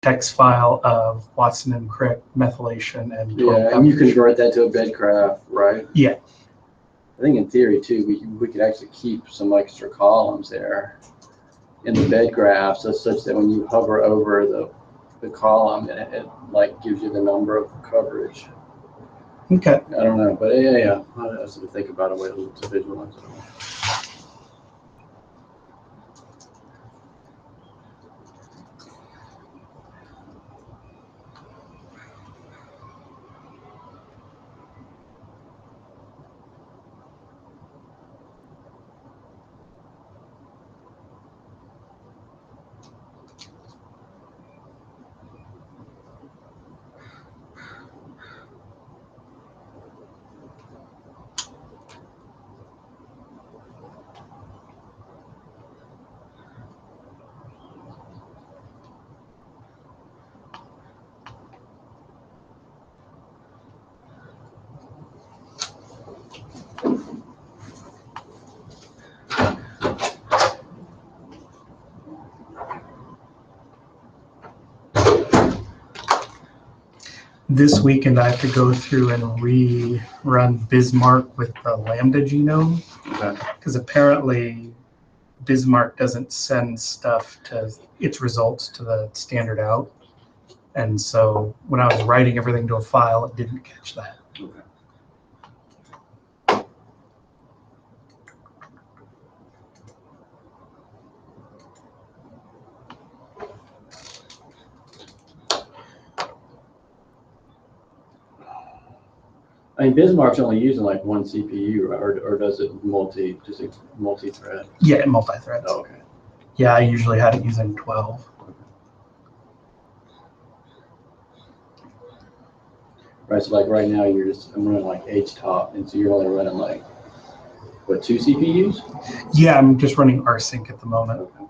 text file of Watson and Crick methylation and yeah, and you convert that to a bed graph, right? Yeah. I think in theory too, we could actually keep some extra columns there in the bed graph, so such that when you hover over the column, it like gives you the number of coverage. Okay. I don't know, but yeah. I have to think about a way to visualize it. This weekend, I have to go through and rerun Bismarck with the Lambda genome, because apparently Bismarck doesn't send stuff to its results to the standard out. And so when I was writing everything to a file, it didn't catch that. Okay. I mean, Bismarck's only using like one CPU, right? Or does it multi-thread? Yeah, multi-threads. Oh, okay. Yeah, I usually had it using 12. Right, so like right now I'm running like HTOP, and so you're only running like, what, 2 CPUs? Yeah, I'm just running rsync at the moment. Okay.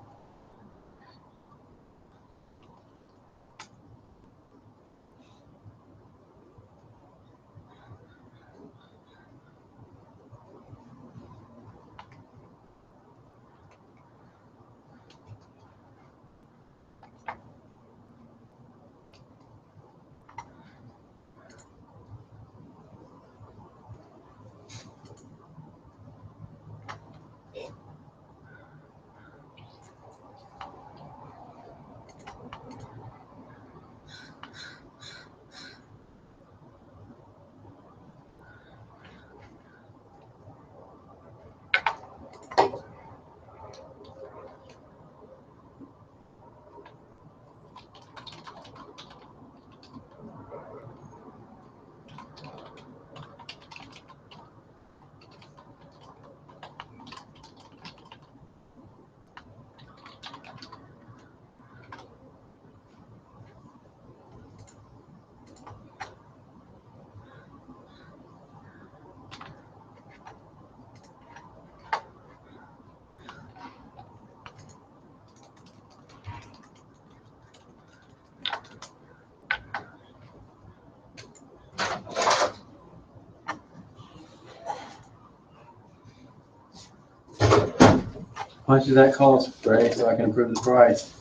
How much does that cost, Ray, so I can improve the price?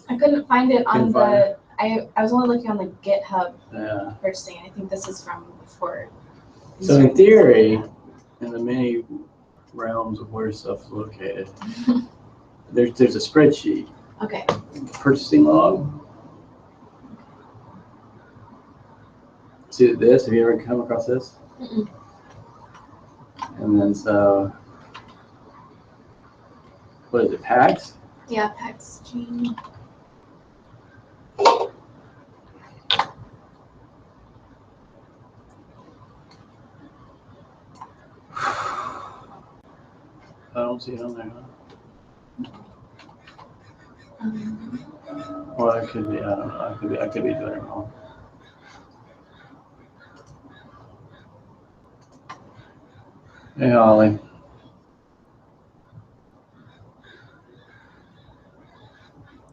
I couldn't find it on the. I was only looking on the GitHub first thing. I think this is from before. So in theory, in the many realms of where stuff is located, there's a spreadsheet. Okay. Purchasing log. See this? Have you ever come across this? Mm-mm. And then so, what is it, packs? Yeah, packs chain. I don't see it on there, huh? Well, it could be, I don't know. I could be doing it wrong. Hey, Holly.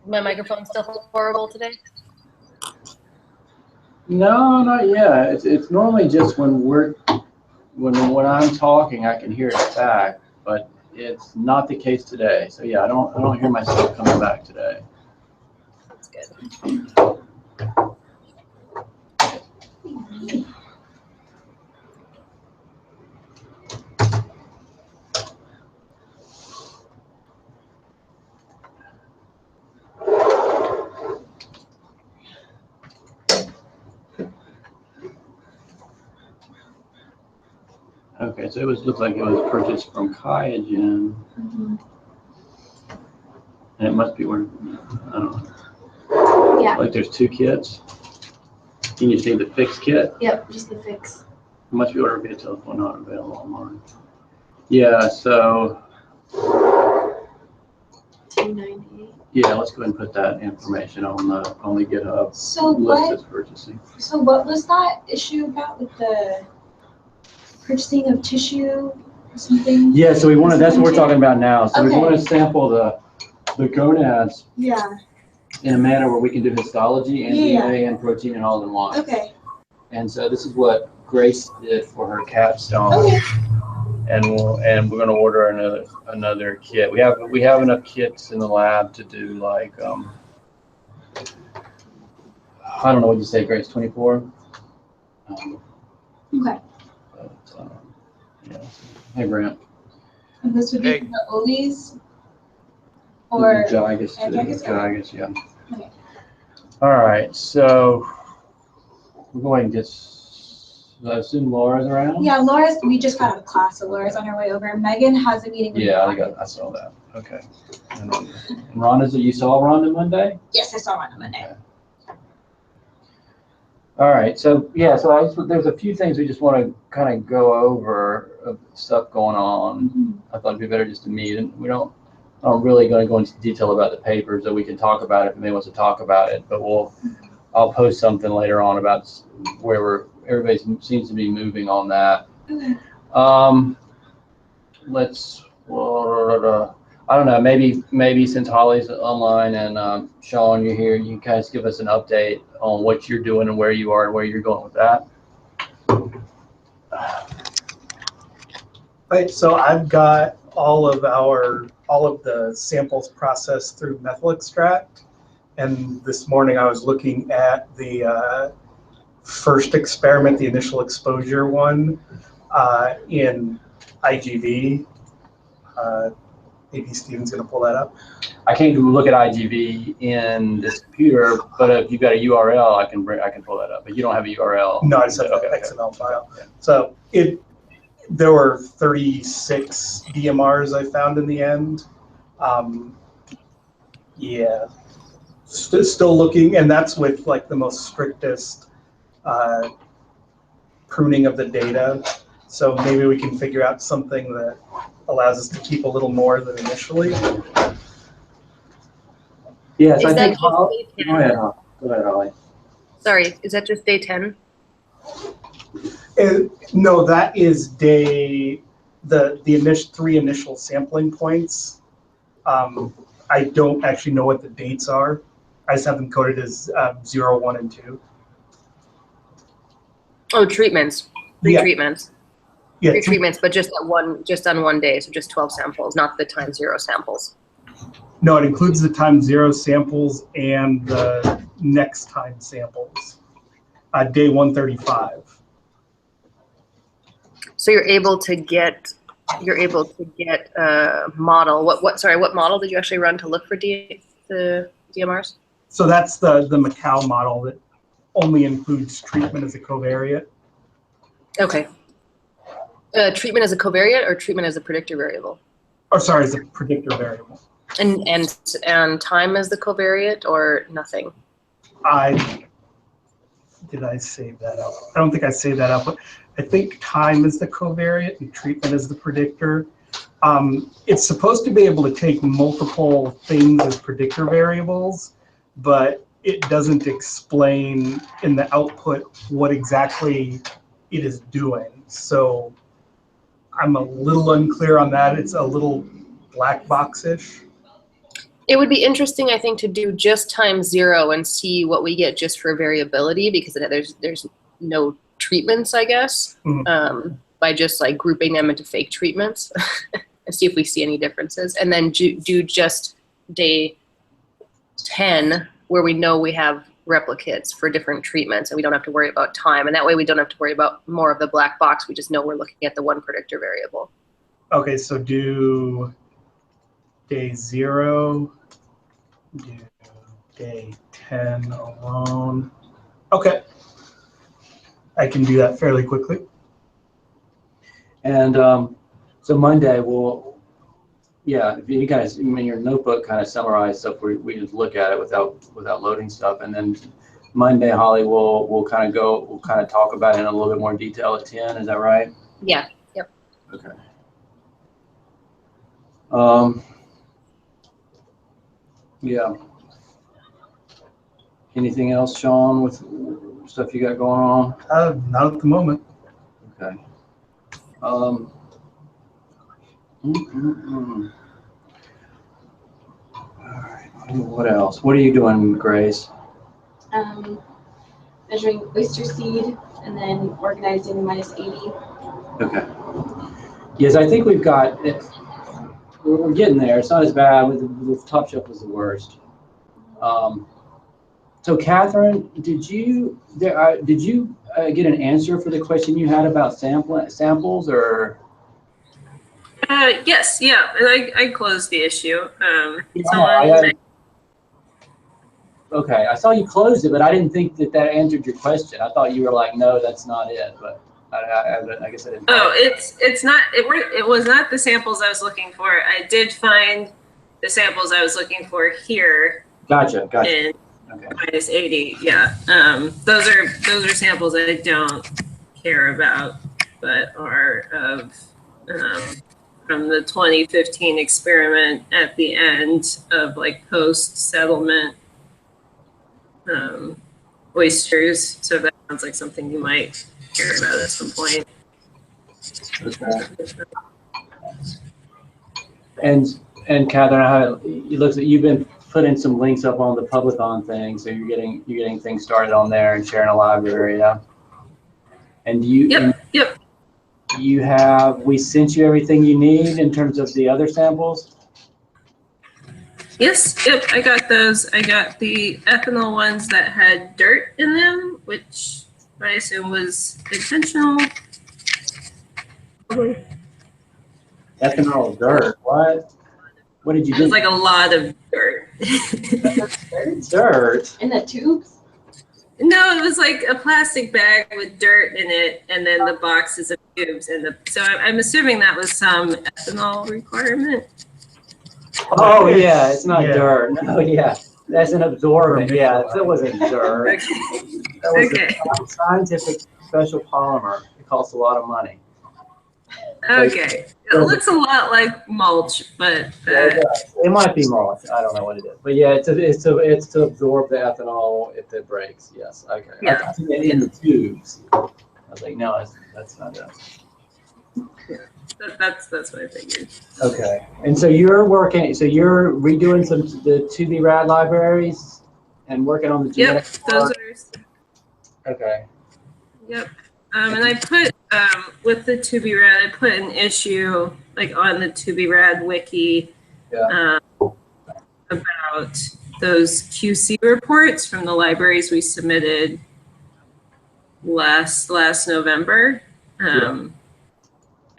My microphone's still horrible today? No, not yet. It's normally just when when I'm talking, I can hear it back, but it's not the case today. So yeah, I don't hear myself coming back today. That's good. Okay, so looked like it was purchased from Kyogen, Mhm. and it must be where, I don't know. Yeah. Like there's 2 kits. You just need the fixed kit. Yep, just the fix. It must be ordered via telephone, not available online. Yeah, so $298. yeah, let's go ahead and put that information on the GitHub So list as purchasing. So what was that issue about with the purchasing of tissue or something? Yeah, so that's what we're talking about now. So we Okay. want to sample the gonads Yeah. in a manner where we can do histology and Yeah. DNA and protein and all in one. Okay. And so this is what Grace did for her capstone. Okay. And we're going to order another kit. We have enough kits in the lab to do like I don't know what you say, Grace, 24. Okay. But, yeah. Hey, Grant. And this would be for the Oles or Giygus, Giygus? yeah. Okay. All right, so we're going to get. I assume Laura's around. Yeah, we just got out of class, so Laura's on her way over. Megan has a meeting with Yeah, Rhonda. I saw that. Okay. And Rhonda's. You saw Rhonda Monday? Yes, I saw Rhonda Monday. Okay. All right, so yeah, there's a few things we just want to kind of go over of stuff going on. Mm-hmm. I thought it'd be better just to meet, and I'm really going to go into detail about the papers, that we can talk about it if anybody wants to talk about it, but I'll post something later on about where everybody seems to be moving on that. Okay. I don't know, maybe since Holly's online and Sean, you're here, you guys give us an update on what you're doing and where you are and where you're going with that. Right, so I've got all of the samples processed through methyl extract, and this morning I was looking at the first experiment, the initial exposure one, in IGV. Maybe Steven's gonna pull that up. I can't look at IGV in this computer, but if you've got a URL, I can pull that up. But you don't have a URL. No, I just have an XML file. Okay. So there were 36 DMRs I found in the end. Yeah, still looking, and that's with like the most strictest pruning of the data. So maybe we can figure out something that allows us to keep a little more than initially. Yes, Is I that think. just Go day 10? ahead, Holly. Sorry, is that just day 10? No, that is the initial 3 initial sampling points. I don't actually know what the dates are. I just have them coded as 0, 1, and 2. Oh, treatments. 3 treatments. Yeah, 3 treatments, but just on one day, so just 12 samples, not the times 0 samples. No, it includes the times 0 samples and the next time samples. Day 135. So you're able to get a model. What model did you actually run to look for the DMRs? So that's the Macau model that only includes treatment as a covariate. Okay. Treatment as a covariate or treatment as a predictor variable? Oh, sorry, as a predictor variable. And time as the covariate or nothing? Did I save that up? I don't think I saved that up, but I think time is the covariate and treatment is the predictor. It's supposed to be able to take multiple things as predictor variables, but it doesn't explain in the output what exactly it is doing. So I'm a little unclear on that. It's a little black box-ish. It would be interesting, I think, to do just times 0 and see what we get just for variability, because there's no treatments, I guess, by just like grouping them into fake treatments and see if we see any differences. And then do just day 10 where we know we have replicates for different treatments and we don't have to worry about time. And that way we don't have to worry about more of the black box. We just know we're looking at the one predictor variable. Okay, so do day 0, do day 10 alone. Okay. I can do that fairly quickly. And so Monday yeah, if you guys in your notebook kind of summarize stuff, we just look at it without loading stuff, and then Monday, Holly, we'll kind of talk about it in a little bit more detail at 10. Is that right? Yeah. Yep. Okay. Yeah. Anything else, Sean, with stuff you got going on? Not at the moment. Okay. All right. What else? What are you doing, Grace? Measuring oyster seed and then organizing the -80. Okay. Yes, I think we've got it. We're getting there. It's not as bad. The top shelf was the worst. So Catherine, did you get an answer for the question you had about samples or? Yes, yeah, and I closed the issue. Okay, I saw you closed it, but I didn't think that answered your question. I thought you were like, no, that's not it, but I guess I didn't. Oh, it's not. It was not the samples I was looking for. I did find the samples I was looking for here. Gotcha. In okay. -80, yeah. Those are samples I don't care about, but are of from the 2015 experiment at the end of like post-settlement oysters. So that sounds like something you might care about at some point. Okay. And Catherine, it looks like you've been putting some links up on the Publithon thing, so you're getting things started on there and sharing a library, yeah. And do you? Yep. We sent you everything you need in terms of the other samples? Yes, yep, I got those. I got the ethanol ones that had dirt in them, which I assume was intentional. Ethanol dirt, what? What did you do? It was like a lot of dirt. Dirt? In the tubes? No, it was like a plastic bag with dirt in it, and then the boxes of tubes. So I'm assuming that was some ethanol requirement. Oh yeah, it's not dirt. No, yeah, that's an absorbent. Yeah, that wasn't dirt. Okay. That was a scientific special polymer. It costs a lot of money. Okay, it looks a lot like mulch, but it might be mulch. I don't know what it is, but yeah, it's to absorb the ethanol if it breaks. Yes, okay. Yeah. I think in the tubes. I was like, no, that's not it. That's what I figured. Okay, and so you're redoing the 2B rad libraries and working on the genetic. Yep, those are. Okay. Yep. And I put, with the 2B rad, I put an issue like on the 2B rad wiki about those QC reports from the libraries we submitted last November. I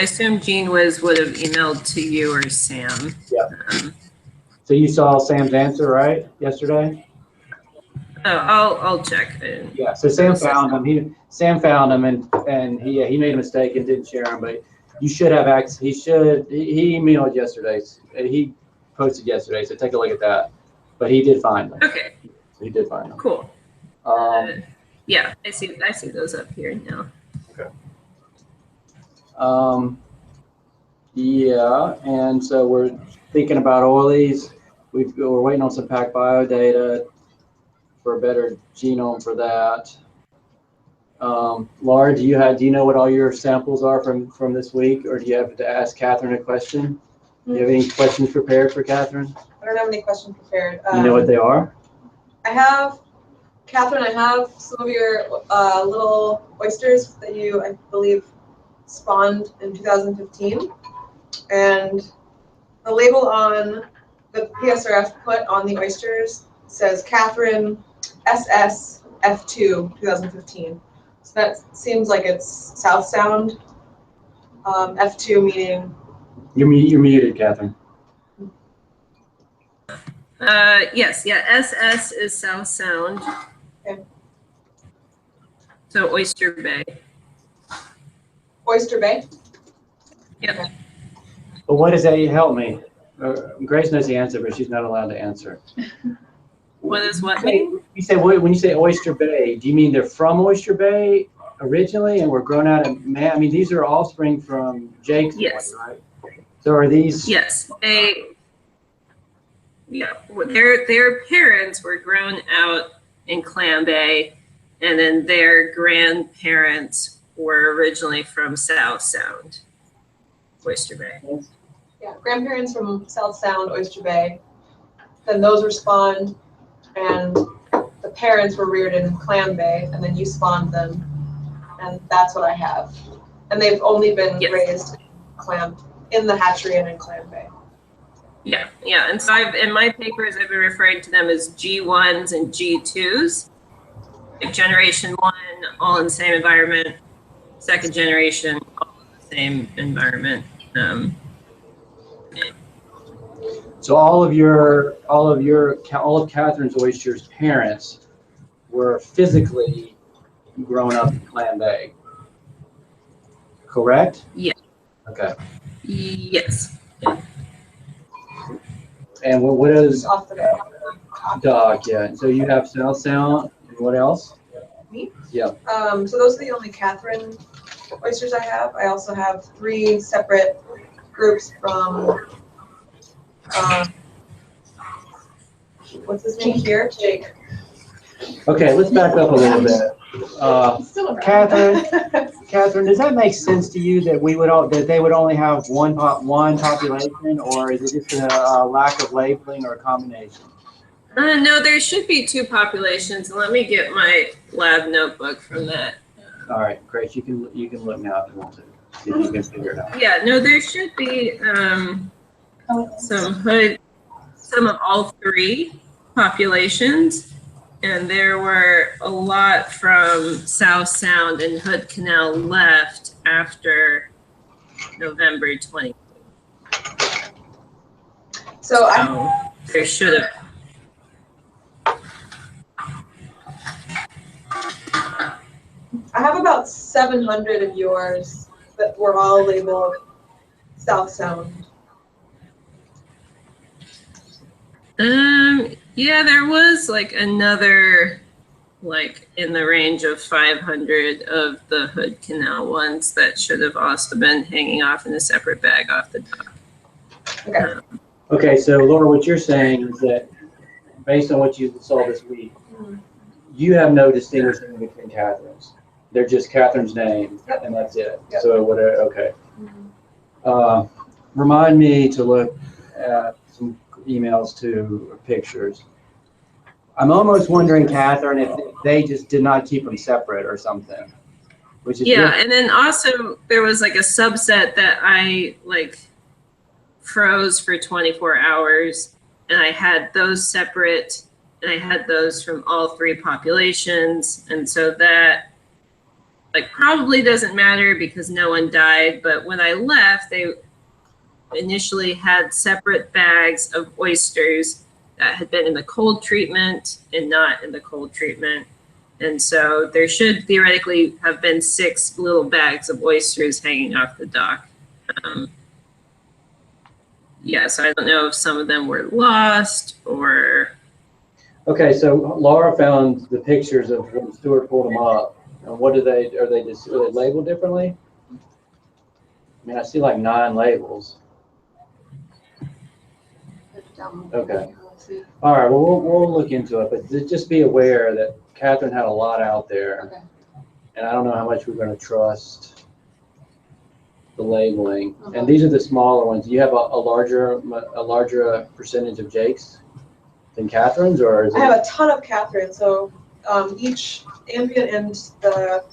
assume Gene would have emailed to you or Sam. Yeah. So you saw Sam's answer, right, yesterday? Oh, I'll check. Yeah. So Sam found him. Sam found him, and he made a mistake and didn't share him. But you should have access. He emailed yesterday. He posted yesterday. So take a look at that. But he did find them. Okay. So he did find them. Cool. Yeah, I see those up here now. Okay. Yeah, and so we're thinking about oilies. We're waiting on some PacBio data for a better genome for that. Laura, do you know what all your samples are from this week, or do you have to ask Catherine a question? Do you have any questions prepared for Catherine? I don't have any questions prepared. You know what they are? Catherine, I have some of your little oysters that you, I believe, spawned in 2015. And the label on the PSRF put on the oysters says Catherine SS F2 2015. So that seems like it's South Sound. F2 meaning. You're muted, Catherine. Yes, yeah, SS is South Sound. Okay. So Oyster Bay. Oyster Bay? Yep. Okay. But what does that help me? Grace knows the answer, but she's not allowed to answer. What does what mean? You say, when you say Oyster Bay, do you mean they're from Oyster Bay originally and were grown out of man? I mean, these are offspring from Jake's Yes. boy, right? So are these? Yes, their parents were grown out in Clam Bay, and then their grandparents were originally from South Sound, Oyster Bay. Yeah, grandparents from South Sound, Oyster Bay. Then those were spawned, and the parents were reared in Clam Bay, and then you spawned them, and that's what I have. And they've only been raised in the hatchery and in Clam Bay. Yeah, yeah, and so in my papers, I've been referring to them as G1s and G2s. Like generation 1, all in the same environment. Second generation, all in the same environment. So all of Catherine's Oyster's parents were physically grown up in Clam Bay, correct? Yeah. Okay. Yes. And what is Off the top. Dog? Yeah. So you have South Sound, and what else? Me? Yeah. So those are the only Catherine oysters I have. I also have 3 separate groups from, what's his name here? Jake. Okay, let's back up a little bit. Catherine, does that make sense to you that they would only have one population, or is it just a lack of labeling or a combination? No, there should be 2 populations. Let me get my lab notebook from that. All right, Grace, you can look now if you want to. See if you can figure it out. Yeah, no, there should be some of all 3 populations, and there were a lot from South Sound and Hood Canal left after November 20. So there should have. I have about 700 of yours that were all labeled South Sound. Yeah, there was like another, like in the range of 500 of the Hood Canal ones that should have also been hanging off in a separate bag off the top. Okay. Okay, so Laura, what you're saying is that based on what you saw this week, you have no distinguishing between Catherine's. They're just Catherine's name, and that's it. Yep. So okay. Remind me to look at some emails to pictures. I'm almost wondering, Catherine, if they just did not keep them separate or something. Which is and then also there was like a subset that I like froze for 24 hours, and I had those separate, and I had those from all 3 populations, and so that like probably doesn't matter because no one died. But when I left, they initially had separate bags of oysters that had been in the cold treatment and not in the cold treatment. And so there should theoretically have been 6 little bags of oysters hanging off the dock. So I don't know if some of them were lost or. Okay, so Laura found the pictures of when Stuart pulled them up. And what are they labeled differently? I mean, I see like 9 labels. Okay. All right. Well, we'll look into it, but just be aware that Catherine had a lot out there, Okay. and I don't know how much we're going to trust the labeling. And these are the smaller ones. Do you have a larger percentage of Jake's than Catherine's, or is it? I have a ton of Catherine, so each ambient and the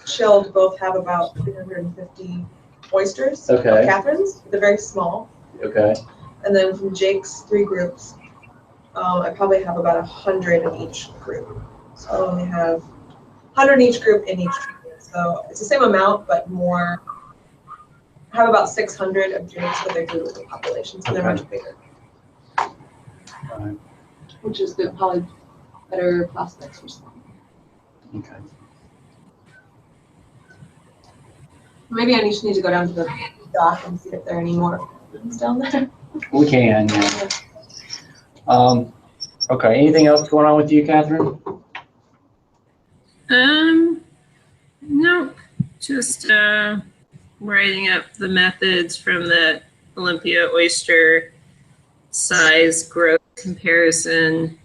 chilled both have about 350 oysters of Okay. Catherine's. They're very small. Okay. And then from Jake's 3 groups, I probably have about 100 in each group. So I only have 100 in each group in each treatment. So it's the same amount, but more. I have about 600 of drinks, but they're due to the population, so they're much bigger. Right. Which is good, probably better prospects for some. Okay. Maybe I just need to go down to the dock and see if there are any more ones down there. We can, yeah. Okay, anything else going on with you, Catherine? No, just writing up the methods from the Olympia oyster size growth comparison.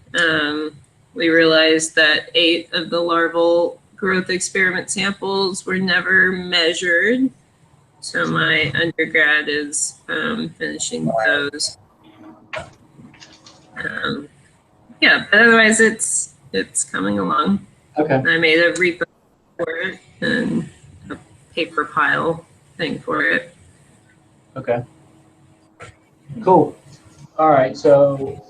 We realized that 8 of the larval growth experiment samples were never measured. So my undergrad is finishing those. Yeah, but otherwise it's coming along. Okay. I made a repo for it and a paper pile thing for it. Okay. Cool. All right. So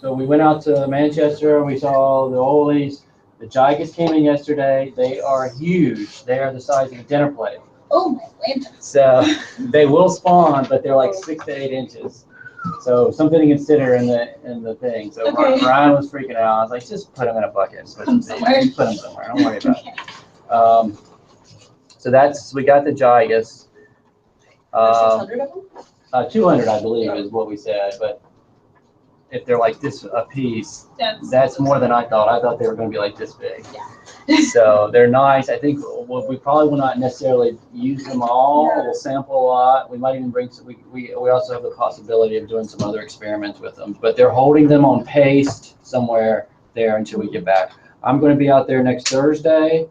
we went out to Manchester and we saw the Olies. The Gigas came in yesterday. They are huge. They are the size of a dinner plate. Oh my goodness. So they will spawn, but they're like 6 to 8 inches. So something to consider in the thing. So Okay. Ryan was freaking out. I was like, just put them in a bucket and switch them. Just put them somewhere. Don't worry about it. So we got the Gigas. 600 of them? 200, I believe, is what we said. But if they're like this a piece, that's more than I thought. I thought they were going to be like this big. Yeah. So they're nice. I think we probably will not necessarily use them all. We'll sample a lot. We might even bring some. We also have the possibility of doing some other experiments with them. But they're holding them on paste somewhere there until we get back. I'm going to be out there next Thursday.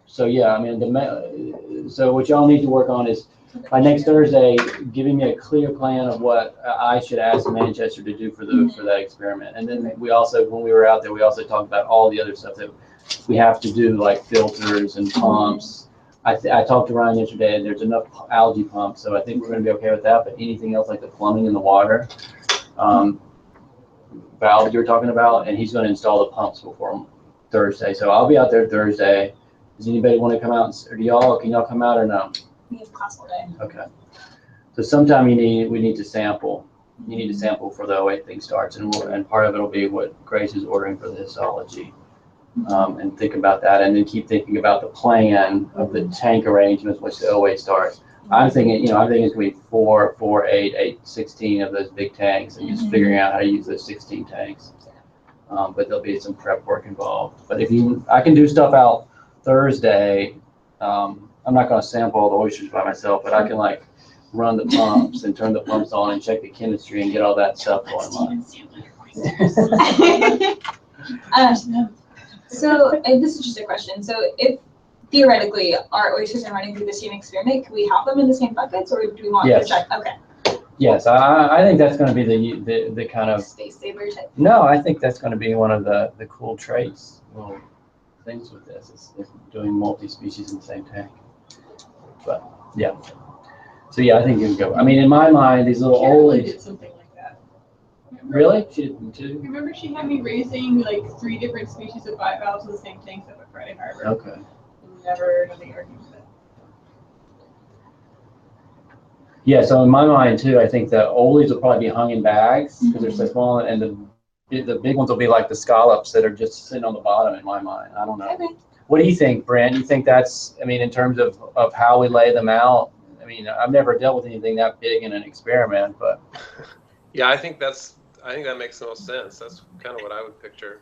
So yeah, I mean, so what y'all need to work on is by next Thursday, giving me a clear plan of what I should ask Manchester to do for that experiment. And then we also, when we were out there, we also talked about all the other stuff that we have to do, like filters and pumps. I talked to Ryan yesterday, and there's enough algae pumps, so I think we're going to be okay with that. But anything else, like the plumbing in the water, valve you're talking about, and he's going to install the pumps before Thursday. So I'll be out there Thursday. Does anybody want to come out, or can y'all come out or no? We have class all day. Okay. So sometime we need to sample. You need to sample before the 08 thing starts, and part of it will be what Grace is ordering for the histology, and think about that, and then keep thinking about the plan of the tank arrangements once the 08 starts. I'm thinking it's going to be 4, 4, 8, 8, 16 of those big tanks, and just figuring out how to use those 16 tanks. But there'll be some prep work involved. But I can do stuff out Thursday. I'm not going to sample all the oysters by myself, but I can like run the pumps and turn the pumps on and check the chemistry and get all that stuff going on. So this is just a question. So if theoretically our oysters are running through the same experiment, can we have them in the same buckets, or do we want to check? Okay. Yes, I think that's going to be the kind of space saver type. No, I think that's going to be one of the cool traits, little things with this is doing multi-species in the same tank. But yeah, so yeah, I think you can go. I mean, in my mind, these little Caroline did something like that. Remember? Really? She did them too? Remember she had me raising like 3 different species of bivalves in the same tanks up at Friday Harbor. Okay. Never nothing argued with it. Yeah, so in my mind too, I think the Olies will probably be hung in bags because they're so small, and the big ones will be like the scallops that are just sitting on the bottom in my mind. I don't know. Okay. What do you think, Brent? You think that's, I mean, in terms of how we lay them out? I mean, I've never dealt with anything that big in an experiment, but. Yeah, I think that makes the most sense. That's kind of what I would picture.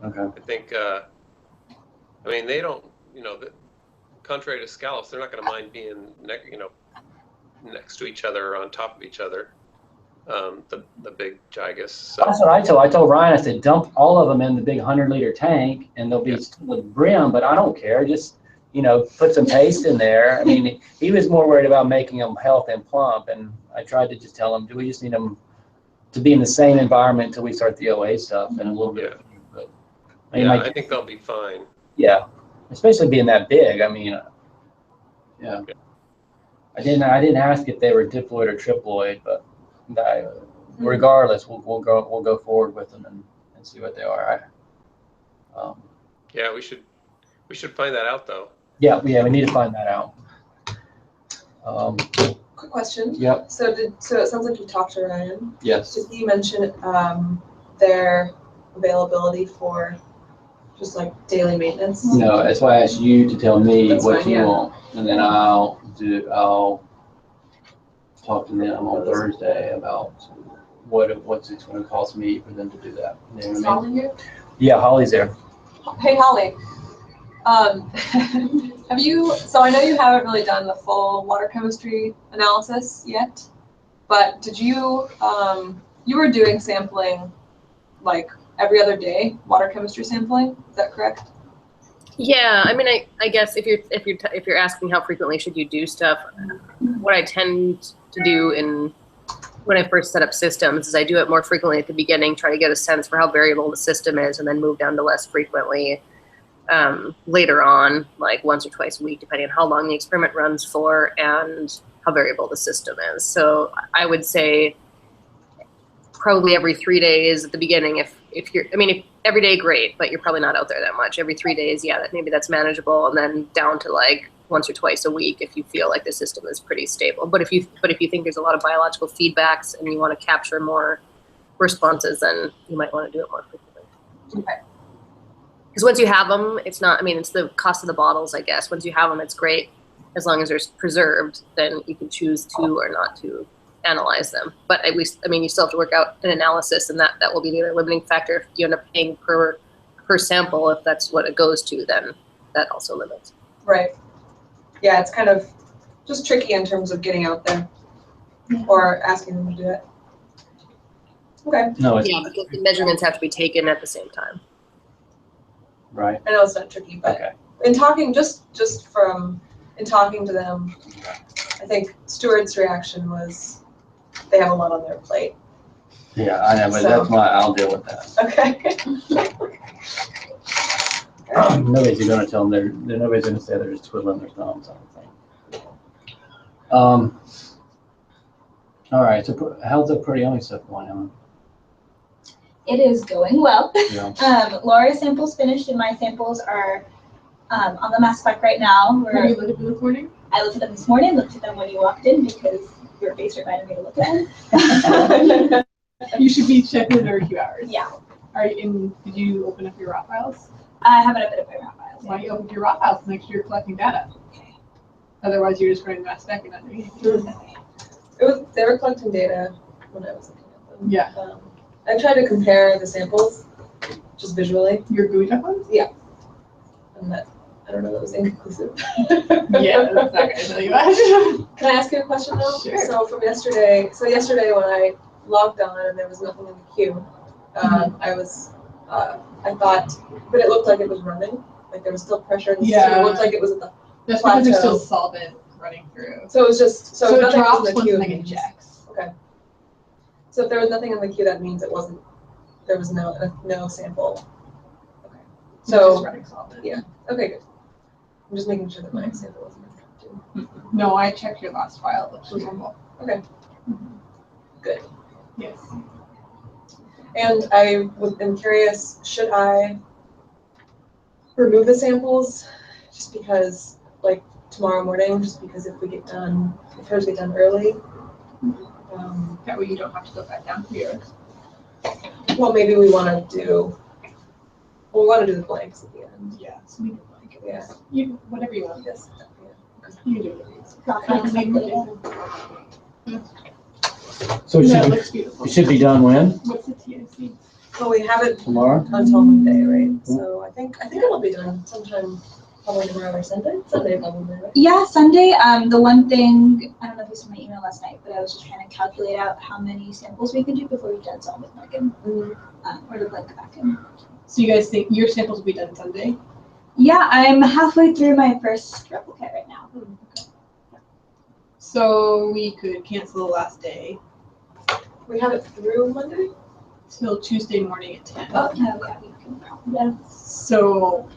Okay. I think, I mean, they don't, contrary to scallops, they're not going to mind being, next to each other or on top of each other. The big Gigas. So. That's what I told Ryan. I said, dump all of them in the big 100-liter tank, and they'll be with brim. But I don't care. Just put some paste in there. I mean, he was more worried about making them healthy and plump, and I tried to just tell him, do we just need them to be in the same environment until we start the OA stuff and a little bit. But I think they'll be fine. Yeah, especially being that big. I mean, yeah. I didn't ask if they were diploid or triploid, but regardless, we'll go forward with them and see what they are. Yeah, we should find that out though. Yeah, we need to find that out. Quick question. Yep. So it sounds like you talked to Ryan. Yes. Did he mention their availability for just like daily maintenance? No, that's why I asked you to tell me That's what fine, you yeah. want, and then I'll talk to them on Thursday about what's it going to cost me for them to do that. You know Is what I mean? Holly here? Yeah, Holly's there. Hey, Holly. Have you, so I know you haven't really done the full water chemistry analysis yet, but did you, you were doing sampling like every other day, water chemistry sampling, is that correct? Yeah, I mean, I guess if you're asking how frequently should you do stuff, what I tend to do when I first set up systems is I do it more frequently at the beginning, try to get a sense for how variable the system is, and then move down to less frequently later on, like once or twice a week, depending on how long the experiment runs for and how variable the system is. So I would say probably every 3 days at the beginning. If every day, great, but you're probably not out there that much. Every 3 days, yeah, maybe that's manageable, and then down to like once or twice a week if you feel like the system is pretty stable. But if you think there's a lot of biological feedbacks and you want to capture more responses, then you might want to do it more frequently. Okay. Because once you have them, it's not, I mean, it's the cost of the bottles, I guess. Once you have them, it's great. As long as they're preserved, then you can choose to or not to analyze them. But at least, I mean, you still have to work out an analysis, and that will be the other limiting factor. If you end up paying per sample, if that's what it goes to, then that also limits. Right. Yeah, it's kind of just tricky in terms of getting out there or asking them to do it. Okay. No, Yeah, because the measurements have to be taken at the same time. right. I know it's not tricky, but Okay. in talking, just from in talking to them, I think Stuart's reaction was they have a lot on their plate. Yeah, I know, but So- that's why I'll deal with that. Okay. Nobody's going to tell them nobody's going to say they're just twiddling their thumbs. I don't think. All right. So how's the proteomics stuff going on? It is going well. Yeah. Laura's samples finished and my samples are on the mass spec right now. Have you looked at them this morning? I looked at them this morning, looked at them when you walked in because your face reminded me to look at them. You should be checking it every 2 hours. Yeah. Did you open up your raw files? I haven't opened up my raw files. Why don't you open up your raw files to make sure you're collecting data? Okay. Otherwise, you're just running mass spec and not doing anything. They were collecting data when I was looking at them. Yeah. I tried to compare the samples just visually, Your GUI check ones? and that I don't know, that was inconclusive. Yeah, that's not gonna tell you much. Can I ask you a question though? Sure. So from yesterday, when I logged on and there was nothing in the queue, I thought, but it looked like it was running, like there was still pressure in the system. It looked like it was at the, That's because there's Plateau. still solvent running through. so it was just, so So it nothing was drops in the once queue. something means- ejects. Okay. So if there was nothing in the queue, that means there was no sample. Okay. It's just So, running solvent. yeah. Okay, good. I'm just making sure that my sample wasn't in too. No, I checked your last file. It looks normal. Okay. Good. Yes. And I am curious, should I remove the samples just because, like, tomorrow morning, just because if hers get done early, That way you don't have to go back down for yours. well, maybe we want to do the blanks at the end. Yeah, so we can like it. Yeah. You, whatever you want. Yes. You can do it. Not gonna expect it. So No, it looks beautiful. it should be done when? What's the TIC? Well, we have it Tomorrow? until Monday, right? So I think it'll be done sometime, probably tomorrow or Sunday. Sunday probably, right? Yeah, Sunday. The one thing, I don't know if you saw my email last night, but I was just trying to calculate out how many samples we can do before we dead zone with Megan, or the blank back in. So you guys think your samples will be done Sunday? Yeah, I'm halfway through my first replicate right now. So we could cancel the last day We have it through Monday? till Tuesday morning at 10. Oh, no, yeah, we can probably, yeah. So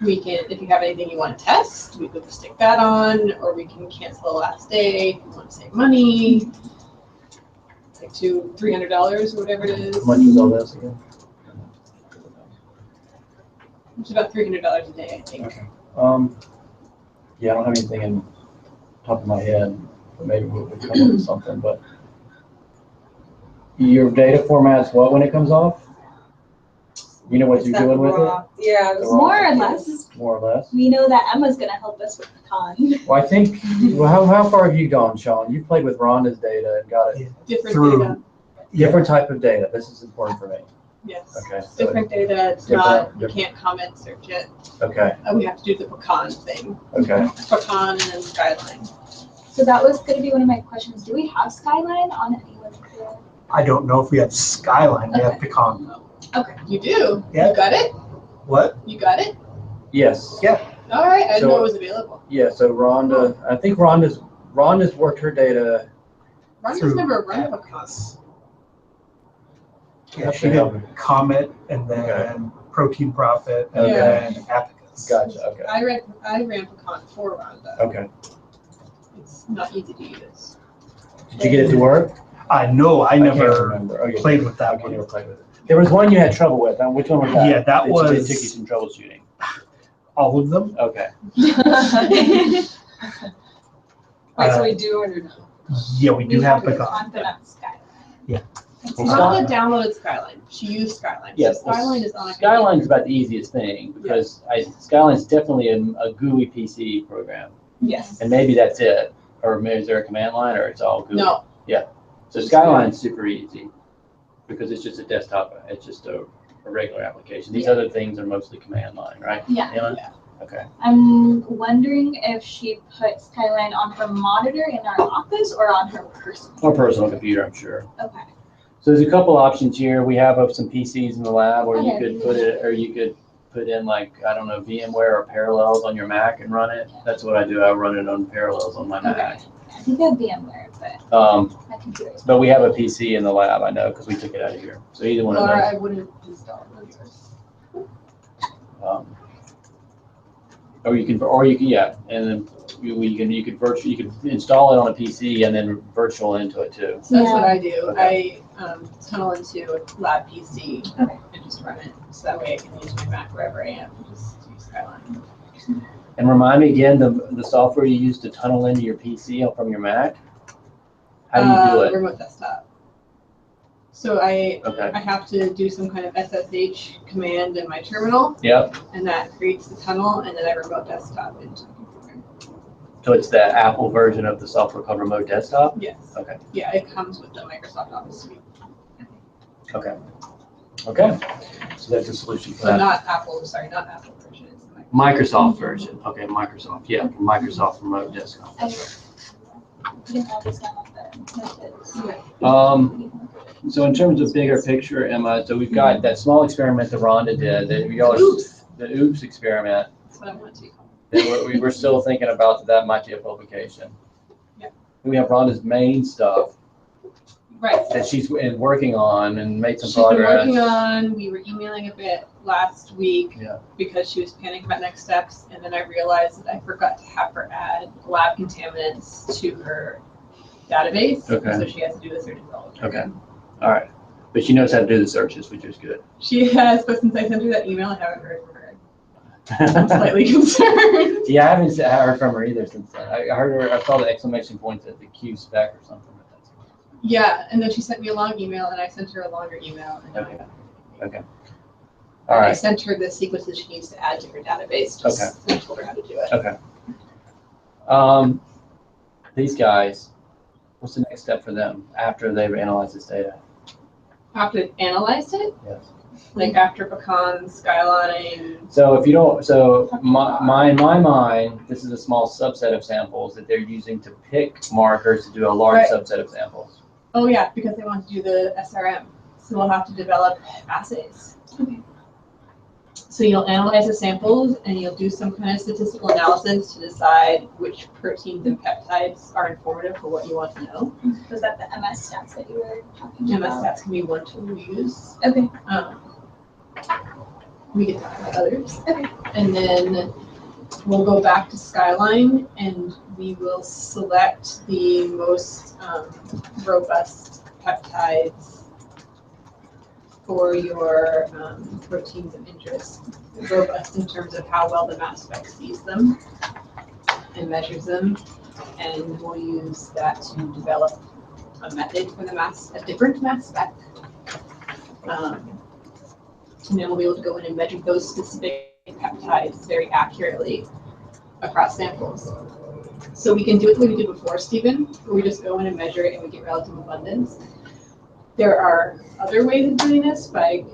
we can, if you have anything you want to test, we could stick that on, or we can cancel the last day if you want to save money. It's like $300 or whatever it is. How much is all this again? It's about $300 a day, I think. Okay. Yeah, I don't have anything in top of my head, but maybe we'll come up with something, but your data format's what when it comes off? You know what you're doing with it? Yeah. The More raw- or less. More or less? We know that Emma's gonna help us with pecan. Well, I think, well, how far have you gone, Sean? You played with Rhonda's data and got it. Different Through- data. Different type of data. This is important for me. Yes. Okay. So, Different data. It's not, you can't comment search it. okay. We have to do the pecan thing. Okay. Pecan and then skyline. So that was gonna be one of my questions. Do we have Skyline on anyone's computer? I don't know if we have Skyline, we have Pecan though. Okay. You do? Yeah. You got it? What? You got it? Yes. Yeah. All right. I didn't So- know it was available. Yeah. So Rhonda, I think Rhonda's worked her data. Rhonda's Through never run a pecan. Abacus. Yeah, she did Comet and then Protein Profit and Yeah. then Abacus. Gotcha. Okay. I ran pecan for Rhonda. Okay. It's not easy to use. Did you get it to work? I know, I can't never remember. Okay. played with that Okay, one. never played with it. There was one you had trouble with. Which one was that? Yeah, that It was- took you some troubleshooting. All of them? Okay. Wait, so we do or no? Yeah, we do have Pecan. Pecan, but not Skyline. Yeah. Rhonda downloaded Skyline. She used Skyline. Yeah, So Skyline is on a Skyline's about the easiest thing because Skyline's definitely a GUI PC program, Yes. and maybe that's it. Or maybe is there a command line, or it's all GUI? No. So Skyline's super easy because it's just a desktop. It's just a regular application. These Yeah. other things are mostly command line, right? Yeah. Anna? Yeah. Okay. I'm wondering if she put Skyline on her monitor in our office or on her personal. Or personal computer, I'm sure. Okay. So there's a couple options here. We have some PCs in the lab, or you Okay. could put it, or you could put in like, I don't know, VMware or Parallels on your Mac and run it. That's what I do. I run it on Parallels on my Mac. I think I have VMware, but my computer is. But we have a PC in the lab, I know, because we took it out of here. So either one of Or those. I wouldn't install it on yours. Or you can, yeah, and then you could install it on a PC and then virtual into it too. So that's what I do. Okay. I tunnel into a lab PC Okay. and just run it. So that way I can use my Mac wherever I am and just use Skyline. And remind me again, the software you use to tunnel into your PC from your Mac? How do you do it? Remote desktop. So I Okay, have to do some kind of SSH command in my terminal, yep, and that creates the tunnel, and then I remote desktop into the computer. so it's the Apple version of the software called Remote Desktop? Yes. Okay. Yeah, it comes with the Microsoft Office suite. Okay. Okay, so that's a solution for So that. not Apple version. It's the Microsoft version, okay, Microsoft, yeah, Microsoft Remote Desktop. I didn't understand what So in terms of bigger picture, Emma, so we've got that small experiment that Rhonda did, the OOPS experiment, That's what I want to. that we were still thinking about that might be a publication. Yep. We have Rhonda's main stuff Right. that she's working on and made some She's been progress. working on, we were emailing a bit last week Yeah. because she was panicking about next steps. And then I realized that I forgot to have her add lab contaminants to her database. Okay. So she has to do the searches all over Okay. again. All right, but she knows how to do the searches, which is good. She has, but since I sent her that email, I haven't heard from her. I'm slightly concerned. Yeah, I haven't heard from her either since then. I heard her, I saw the exclamation points at the Q spec or something. But that's Yeah, and then she sent me a long email and I sent her a longer email. And now okay. All I right. sent her the sequences she needs to add to her database. Just and told her how to do it. Okay. These guys, what's the next step for them after they've analyzed this data? After it analyzed it, Yes. like after pecan, skyline. So if you don't, so in my mind, this is a small subset of samples that they're using to pick markers to do a large Right. subset of samples. Oh yeah, because they want to do the SRM. So we'll have to develop assays. Okay. So you'll analyze the samples and you'll do some kind of statistical analysis to decide which proteins and peptides are informative for what you want to know. Was that the MS stats that you were talking MS about? stats can be one tool we use. Okay. We can talk about others. Okay. And then we'll go back to Skyline and we will select the most robust peptides for your proteins of interest. Robust in terms of how well the mass spec sees them and measures them. And we'll use that to develop a method for a different mass spec. And then we'll be able to go in and measure those specific peptides very accurately across samples. So we can do it the way we did before, Stephen, where we just go in and measure it and we get relative abundance. There are other ways of doing this by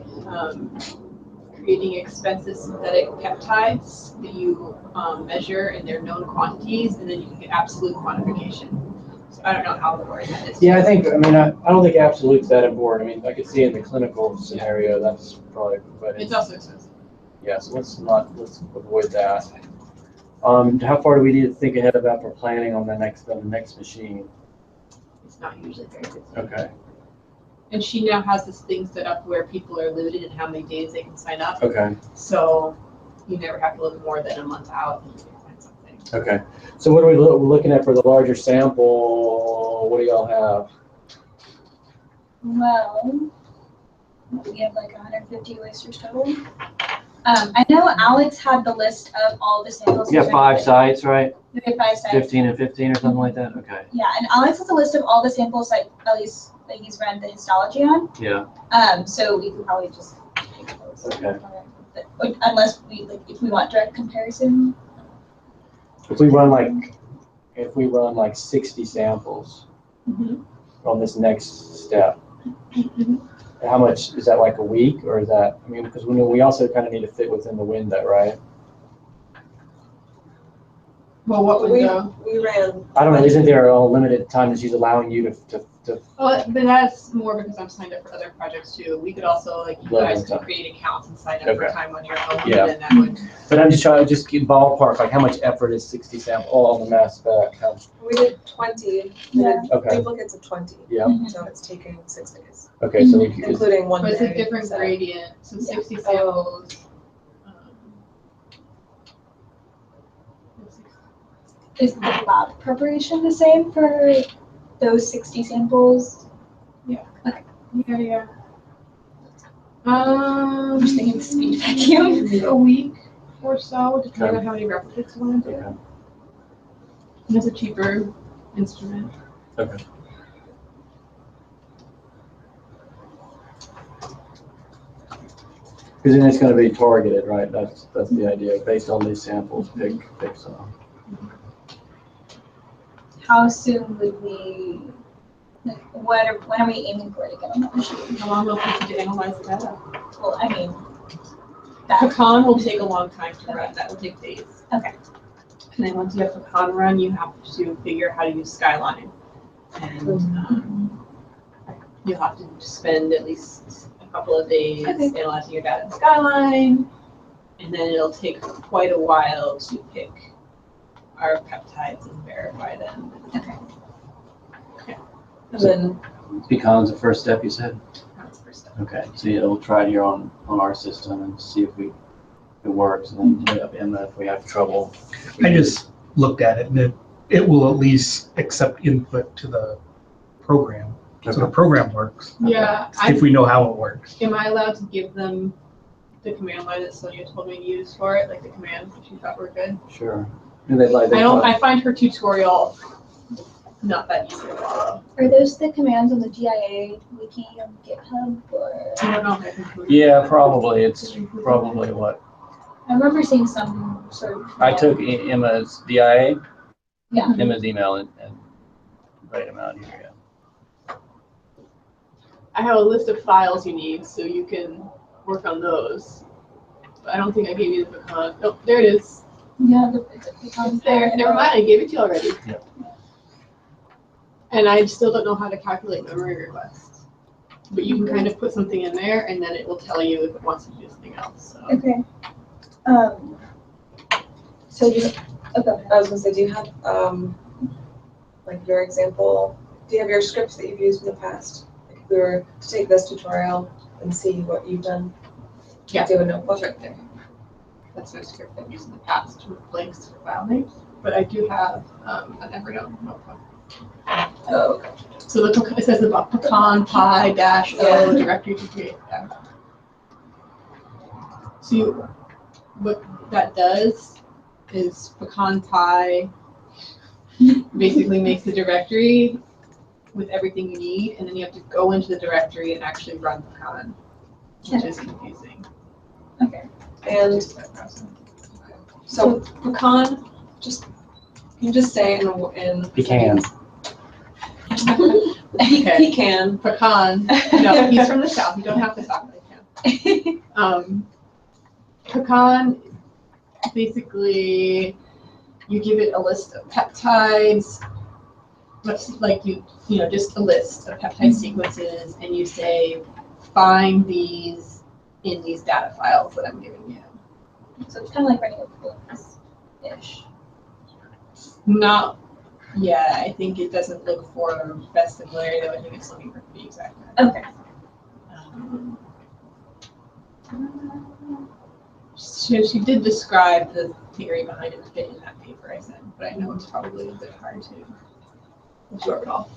creating expensive synthetic peptides that you measure in their known quantities, and then you can get absolute quantification. So I don't know how important that is. Yeah, I don't think absolute's that important. I mean, I could see in the clinical scenario, that's probably, but It's also expensive. yeah, so let's avoid that. How far do we need to think ahead about for planning on the next machine? It's not usually very good. Okay. And she now has this thing set up where people are limited in how many days they can sign up. Okay. So you never have to look more than a month out and you can find something. Okay. So what are we looking at for the larger sample? What do y'all have? Well, we have like 150 oysters total. I know Alex had the list of all the samples. You got 5 sites, right? We have 5 sites. 15 and 15 or something like that? Okay. Yeah, and Alex has a list of all the samples that at least that he's run the histology on. Yeah. So we could probably just take those. Okay. Unless if we want direct comparison. If we run like 60 samples on this next step, how much is that, like a week, or is that, I mean, because we also kind of need to fit within the window, right? Well, what would We go? ran. I don't know, isn't there a limited time that she's allowing you to Well, but that's more because I'm signed up for other projects too. We could also, like, you guys could create accounts and sign up for time on your own. Yeah. And that would. But I'm just trying to keep ballpark, like how much effort is 60 samples, all on the mass spec? We did 20. Yeah. Okay. Duplicates of 20. Yeah. So it's taking 6 days, Okay, so we could, including one But day. it's a different so- gradient, so Yeah. 60 samples. Is the lab preparation the same for those 60 samples? Yeah. Okay. Yeah. I'm just thinking speed vacuum. A week or so, depending on how many replicates you want to do. okay. And it's a cheaper instrument. Okay. Because then it's going to be targeted, right? That's the idea. Based on these samples, pick some. How soon would we, like, when are we aiming for to get on the machine? How long will it take you to analyze the data? Well, I mean, that, Pecan will take a long time to run. That will take days. okay. And then once you have Pecan run, you have to figure out how to use Skyline. And you'll have to spend at least a couple of days analyzing your data in Skyline. And then it'll take quite a while to pick our peptides and verify them. Okay. And then Pecan's the first step, you said? that's the first step. Okay, so it'll try it here on our system and see if it works, and then hit up Emma if we have trouble. I just looked at it, and it will at least accept input to the program. So the program works, Yeah. if we know how it works. Am I allowed to give them the command line that Sonia told me to use for it, like the commands that she thought were good? Sure. And they'd like, I find her tutorial not that easy to follow. Are those the commands on the GIA wiki on GitHub, or? I don't know if I can prove yeah, probably. It's probably what I remember seeing some sort of. I took Emma's DIA, Yeah. Emma's email, and write them out here. Yeah. I have a list of files you need, so you can work on those. But I don't think I gave you the pecan. Oh, there it is. Yeah, It's there. Never mind, I gave it to you already. Yeah. And I still don't know how to calculate memory requests. But you can kind of put something in there, and then it will tell you if it wants to do something else. So. Okay. So you, okay. I was gonna say, do you have, like your example, do you have your scripts that you've used in the past? Like if we were to take this tutorial and see what you've done? Yeah. Do a notebook right there. That's no script I've used in the past with links for file names, but I do have an Evernote notebook. Oh, So it says about pecan pie dash o directory to create. Yeah. So what that does is pecan pie basically makes the directory with everything you need, and then you have to go into the directory and actually run pecan, which is confusing. Okay. and so pecan, you just say in Pecan. Okay. Pecan. Pecan. No, he's from the south. You don't have to talk like him. Pecan, basically, you give it a list of peptides, like you know, just a list of peptide sequences, and you say, find these in these data files that I'm giving you. So it's kind of like writing a book-ish. Not, yeah, I think it doesn't look for best similarity, though I think it's looking for the exact match. Okay. She did describe the theory behind it a bit in that paper I sent, but I know it's probably a bit hard to absorb it all.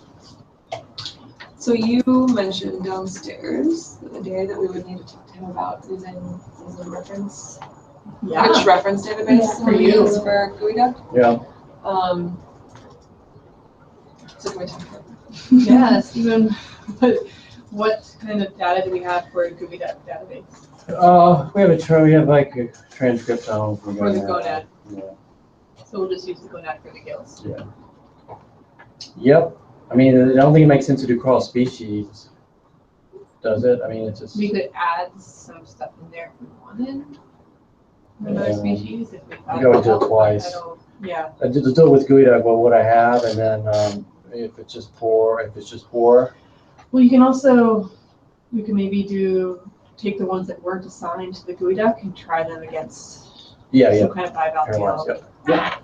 So you mentioned downstairs the other day that we would need to talk to him about using reference. Yeah. Which reference database Yeah. for you use for GUIDA? Yeah. So can we talk about Yeah, Stephen, what kind of data do we have for a GUI database? We have like a transcriptome For the GONAD. Yeah. So we'll just use the GONAD for the gills. Yeah. Yep. I mean, I don't think it makes sense to do cross species, does it? I mean, it's just. We could add some stuff in there if we wanted. Another species if we thought. Go into it about twice. Yeah. I just do it with GUIDA, well, what I have, and then if it's just poor. Well, you can also, you can maybe take the ones that weren't assigned to the GUIDA and try them against some kind of bivalve. Yeah.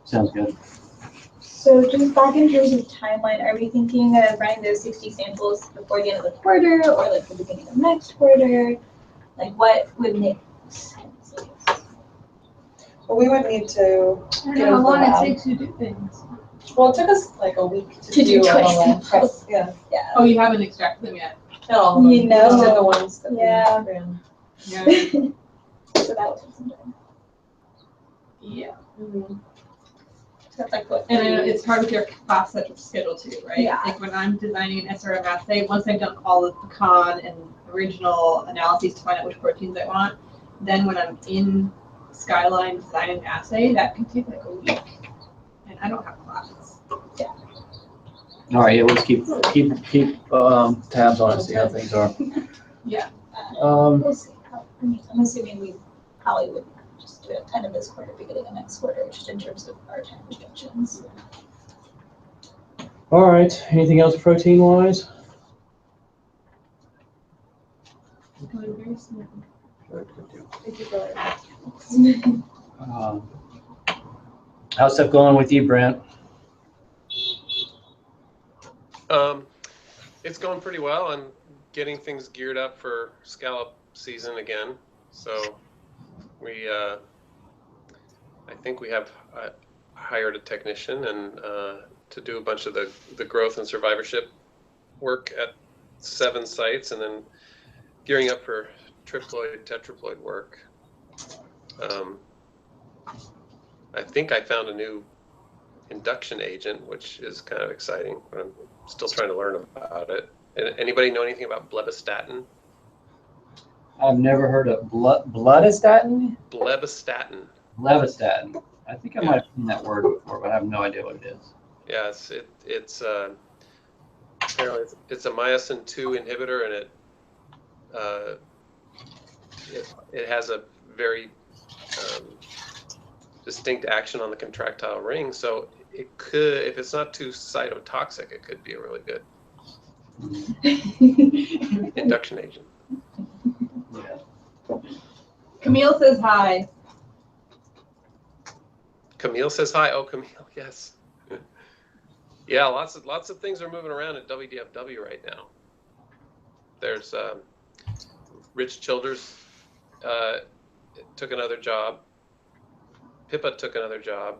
Sounds good. So just back in terms of timeline, are we thinking of running those 60 samples before the end of the quarter or like the beginning of next quarter? Like what would make sense? Well, we would need to. I don't know how long it takes you to do things. Well, it took us like a week to do all 20 that. Yeah. Yeah. Oh, you haven't extracted them yet? Not all of them. You know. Just did the ones that Yeah. we ran. Yeah. So that will take some time. Yeah. Mm-hmm. So that's like what? And I know it's hard with your class schedule too, right? Yeah. Like when I'm designing an SRM assay, once I've done all the pecan and original analyses to find out which proteins I want, then when I'm in Skyline designing an assay, that can take like a week. And I don't have classes. Yeah. All right, yeah, let's keep tabs on it, see how things are. Yeah. We'll see. I'm assuming we probably would just do it kind of this quarter, beginning of next quarter, just in terms of our time restrictions. All right, anything else protein wise? Going very smooth. How's stuff going with you, Brent? It's going pretty well. I'm getting things geared up for scallop season again. So we, I think we have hired a technician and to do a bunch of the growth and survivorship work at 7 sites, and then gearing up for triploid, tetraploid work. I think I found a new induction agent, which is kind of exciting. I'm still trying to learn about it. Anybody know anything about blebistatin? I've never heard of bloodistatin? Blebistatin. Levastatin. I think I might have seen that word before, but I have no idea what it is. Yes, apparently it's a myosin 2 inhibitor, and it has a very distinct action on the contractile ring. So it could, if it's not too cytotoxic, it could be a really good induction agent. Yeah. Camille says hi. Camille says hi. Oh, Camille, yes. Yeah, lots of things are moving around at WDFW right now. There's Rich Childers took another job. Pippa took another job.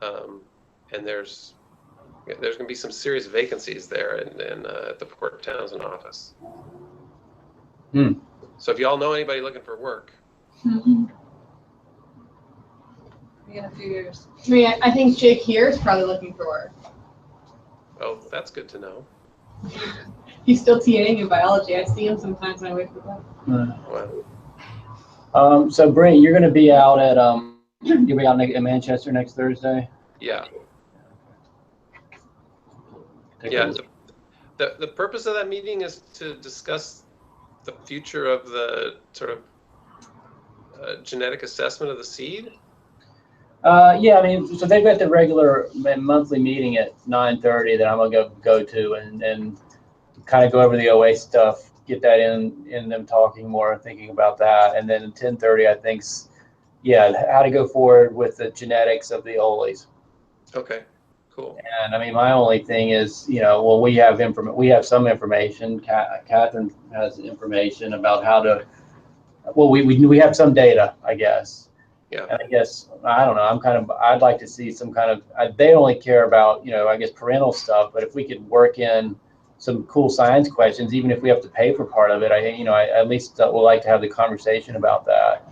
And there's going to be some serious vacancies there at the Port Townsend office. So if y'all know anybody looking for work, Mm-hmm. In a few years. I mean, I think Jake here is probably looking for work. oh, that's good to know. He's still TAing in biology. I see him sometimes when I wait for him. Well, So Brent, you're going to be out at you'll be out in Manchester next Thursday. yeah. Yeah. The purpose of that meeting is to discuss the future of the sort of genetic assessment of the seed. Yeah, I mean, so they've got the regular monthly meeting at 9:30 that I'm gonna go to and kind of go over the OA stuff, get that in them talking more, thinking about that, and then at 10:30 I think's how to go forward with the genetics of the OLEs. Okay, cool. And I mean, my only thing is, well, we have some information. Catherine has information about how to. Well, we have some data, I guess. Yeah. And I guess, I don't know, I'd like to see some kind of, they only care about, I guess parental stuff, but if we could work in some cool science questions, even if we have to pay for part of it, I at least would like to have the conversation about that,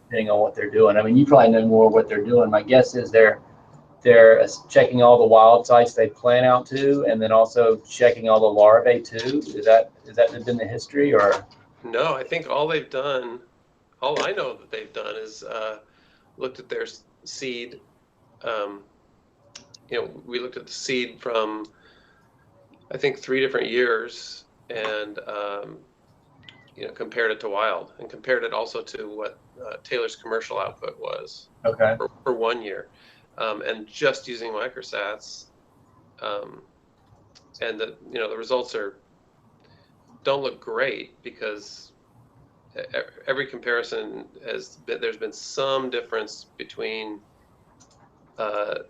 depending on what they're doing. I mean, you probably know more what they're doing. My guess is they're checking all the wild sites they plan out to, and then also checking all the larvae too. Is that been the history, or? No, I think all I know that they've done is looked at their seed. We looked at the seed from, I think, 3 different years, and compared it to wild, and compared it also to what Taylor's commercial output was. Okay. For 1 year, and just using microsats, and the results don't look great, because every comparison there's been some difference between the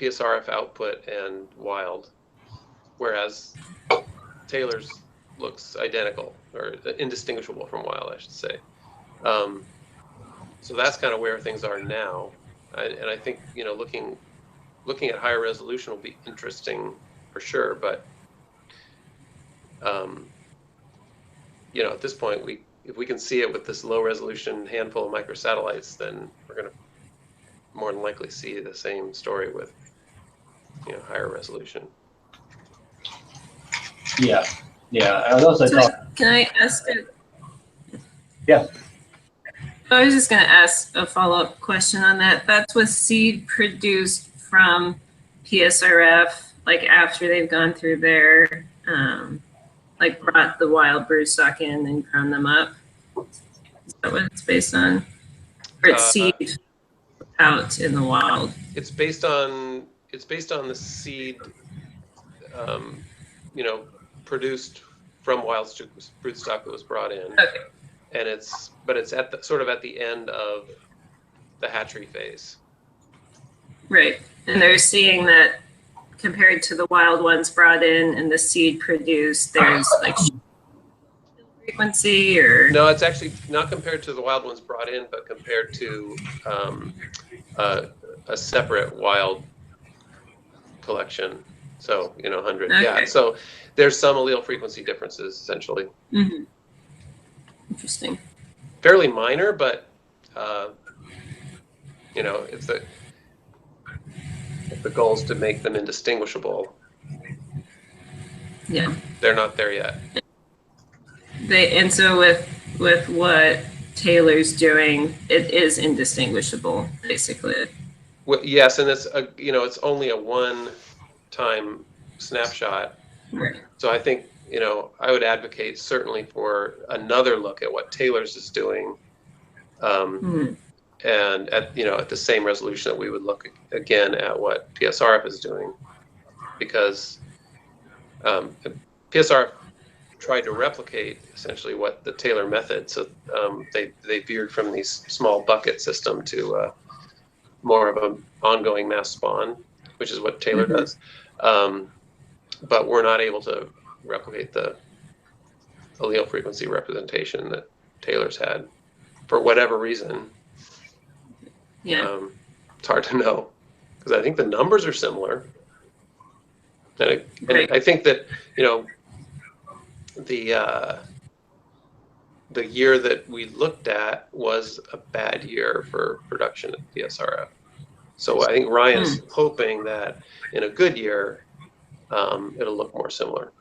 PSRF output and wild, whereas Taylor's looks identical, or indistinguishable from wild, I should say. So that's kind of where things are now, and I think looking at higher resolution will be interesting for sure, but at this point, if we can see it with this low resolution handful of microsatellites, then we're going to more than likely see the same story with higher resolution. Yeah. I was also talking. Can I ask Yeah. I was just going to ask a follow-up question on that. That's with seed produced from PSRF, like after they've gone through their, brought the wild broodstock in and grown them up. Is that what it's based on? Or it's seed out in the wild? It's based on the seed, produced from wild broodstock that was brought in. Okay. And it's at the end of the hatchery phase. Right. And they're seeing that compared to the wild ones brought in and the seed produced, there's like frequency, or? No, it's actually not compared to the wild ones brought in, but compared to a separate wild collection. So, 100. Okay. Yeah. So there's some allele frequency differences, essentially. Mm-hmm. Interesting. Fairly minor, but if the goal is to make them indistinguishable, yeah, they're not there yet. So with what Taylor's doing, it is indistinguishable, basically. Well, yes, and it's it's only a one-time snapshot. Right. So I think I would advocate certainly for another look at what Taylor's is doing, and at the same resolution that we would look again at what PSRF is doing, because PSRF tried to replicate essentially what the Taylor method. So they veered from these small bucket system to more of an ongoing mass spawn, which is what Taylor does. But we're not able to replicate the allele frequency representation that Taylor's had, for whatever reason. Yeah. It's hard to know because I think the numbers are similar. And Right. I think that, you know, the year that we looked at was a bad year for production at the SRF. So I think Ryan's hoping that in a good year, it'll look more similar.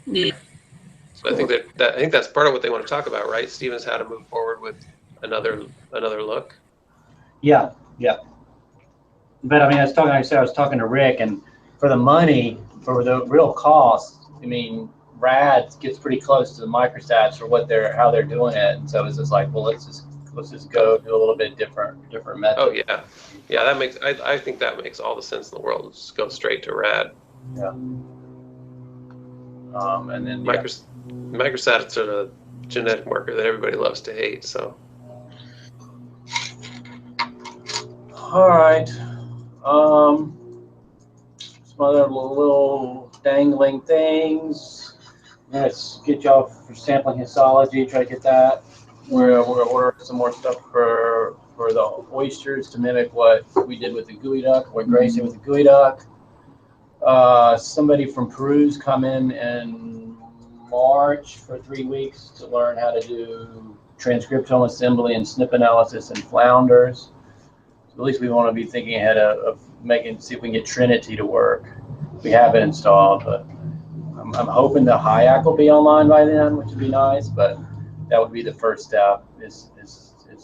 Yeah. So I think I think that's part of what they want to talk about, right? Stevens, how to move forward with another look. Yeah, yeah. But I mean, like I said, I was talking to Rick, and for the money, for the real cost, I mean, RAD gets pretty close to the microstats for how they're doing it, and so it's just like, well, let's just go do a little bit different method. Oh yeah, yeah. That makes I think that makes all the sense in the world. Just go straight to RAD. Yeah. And then Microstats are the genetic marker that everybody loves to hate. So. All right. Some other little dangling things. Let's get y'all for sampling histology. Try to get that. We're gonna order some more stuff for the oysters to mimic what we did with the gooey duck, what Grace did with the gooey duck. Somebody from Peru's coming in March for 3 weeks to learn how to do transcriptome assembly and SNP analysis in flounders. So at least we want to be thinking ahead of see if we can get Trinity to work. We have it installed, but I'm hoping the HIAC will be online by then, which would be nice. But that would be the first step is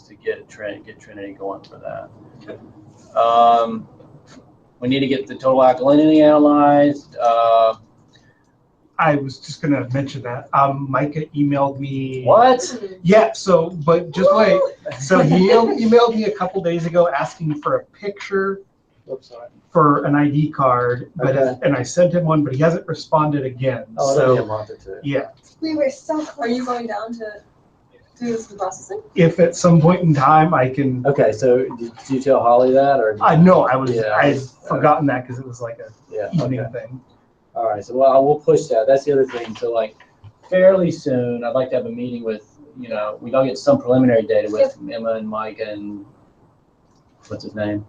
to get Trinity going for that. We need to get the total alkalinity analyzed. I was just gonna mention that. Micah emailed me. What? Yeah. So, but just wait. So he emailed me a couple days ago asking for a picture for an ID card, but and I sent him one, but he hasn't responded again. Oh, so a month or two. yeah. We were so close. Are you going down to do some processing? If at some point in time I can. Okay, so did you tell Holly that, or? I know I was. Yeah, I had forgotten that because it was like a evening thing. All right, so well, we'll push that. That's the other thing. So like fairly soon, I'd like to have a meeting with, we gotta get some preliminary data with Emma and Mike and what's his name?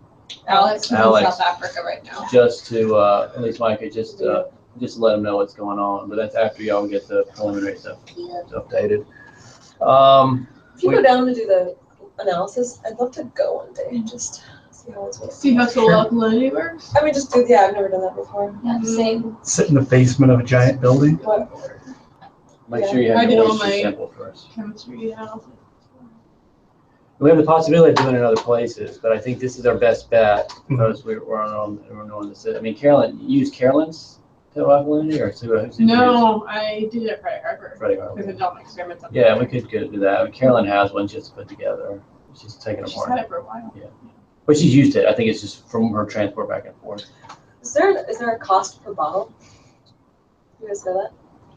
Alex is in Alex. South Africa right now. Just to, at least Micah, just let them know what's going on. But that's after y'all get the preliminary stuff updated. If you go down to do the analysis, I'd love to go one day and just see how it's working. See how solar alkalinity works? I mean, just do, I've never done that before. Yeah, same. Sit in the basement of a giant building. What? Make sure you I have did your all oyster my- sample first. Chemistry analysis. We have the possibility of doing it in other places, but I think this is our best bet because we're on this. I mean, Carolyn, you use Carolyn's total alkalinity or who's No, I did it at Friday Harbor Freddie Harper. because I've done my experiments up Yeah, there. we could do that. Carolyn has one just to put together. She's taken She's apart. had it for a while. But she's used it. I think it's just from her transport back and forth. Is there a cost per bottle? You guys know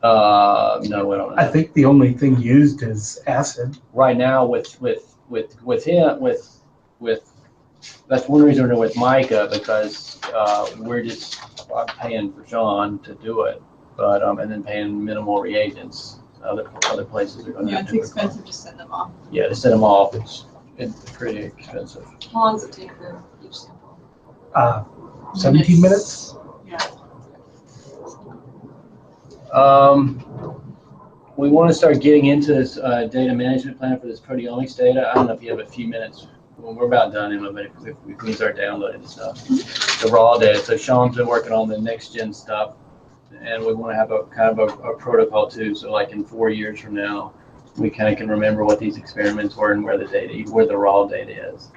that? No, we don't know. I think the only thing used is acid. Right now with him that's one reason we're with Micah because we're just paying for Sean to do it, but and then paying minimal reagents. Other places are going to Yeah, have it's to expensive to send them off. Yeah, to send them off, it's pretty expensive. How long does it take for each sample? 17 minutes. Yeah. We want to start getting into this data management plan for this proteomics data. I don't know if you have a few minutes. Well, we're about done, Emma, but if we can start downloading the stuff, the raw data. So Sean's been working on the next gen stuff, and we want to have a kind of a protocol too. So like in 4 years from now, we kind of can remember what these experiments were and where the raw data is.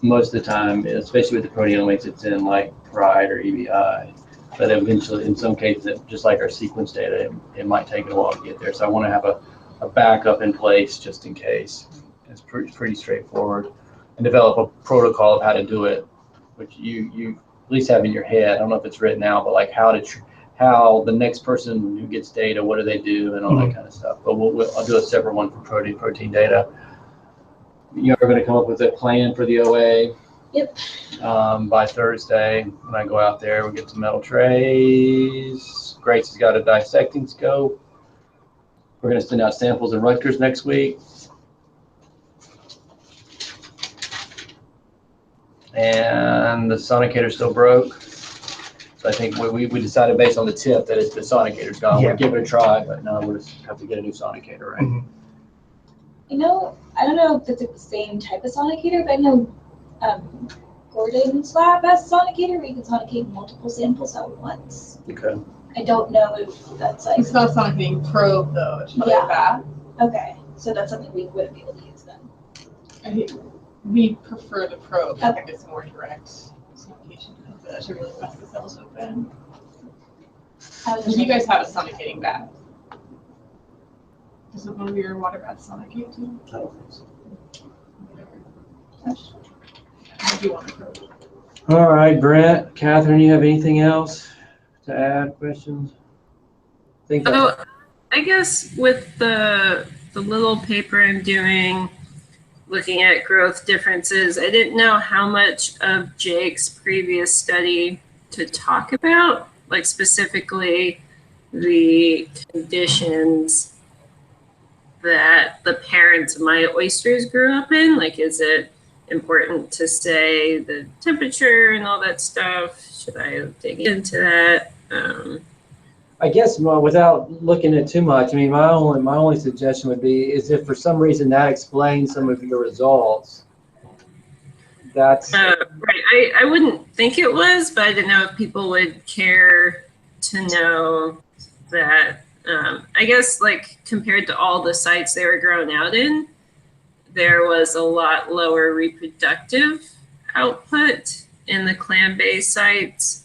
Most of the time, especially with the proteomics, it's in like PRIDE or EBI. But eventually, in some cases, just like our sequence data, it might take a while to get there. So I want to have a backup in place just in case. It's pretty straightforward, and develop a protocol of how to do it, which you at least have in your head. I don't know if it's written out, but like how the next person who gets data, what do they do, and all that kind of stuff. But I'll do a separate one for protein data. You're going to come up with a plan for the OA. Yep. By Thursday, when I go out there, we get some metal trays. Grace has got a dissecting scope. We're going to send out samples in Rutgers next week. And the sonicator's still broke. So I think we decided based on the tip that the sonicator's gone. Yeah. We'll give it a try, but no, we'll just have to get a new sonicator, right? Mhm. I know, I don't know if it's the same type of sonicator, but I know Gordon's lab has a sonicator where you can sonicate multiple samples at once. Okay. I don't know if that's like, It's not a sonicating probe though, it's probably Yeah. that. okay, so that's something we wouldn't be able to use then. I think we prefer the probe. I Okay. think it's more direct sonication. That should really bust the cells open. I was Do just you guys have a sonicating bath? Doesn't one of your water baths sonicate too? I don't think so. I do want a probe. All right, Brent, Catherine, you have anything else to add, questions? Think that, Oh, I guess with the little paper I'm doing, looking at growth differences, I didn't know how much of Jake's previous study to talk about, like specifically the conditions that the parents of my oysters grew up in. Like, is it important to say the temperature and all that stuff? Should I dig into that? I guess, well, without looking at too much, I mean, my only suggestion would be is if for some reason that explains some of your results, that's, Right. I wouldn't think it was, but I didn't know if people would care to know that. I guess, like, compared to all the sites they were grown out in, there was a lot lower reproductive output in the clam-based sites,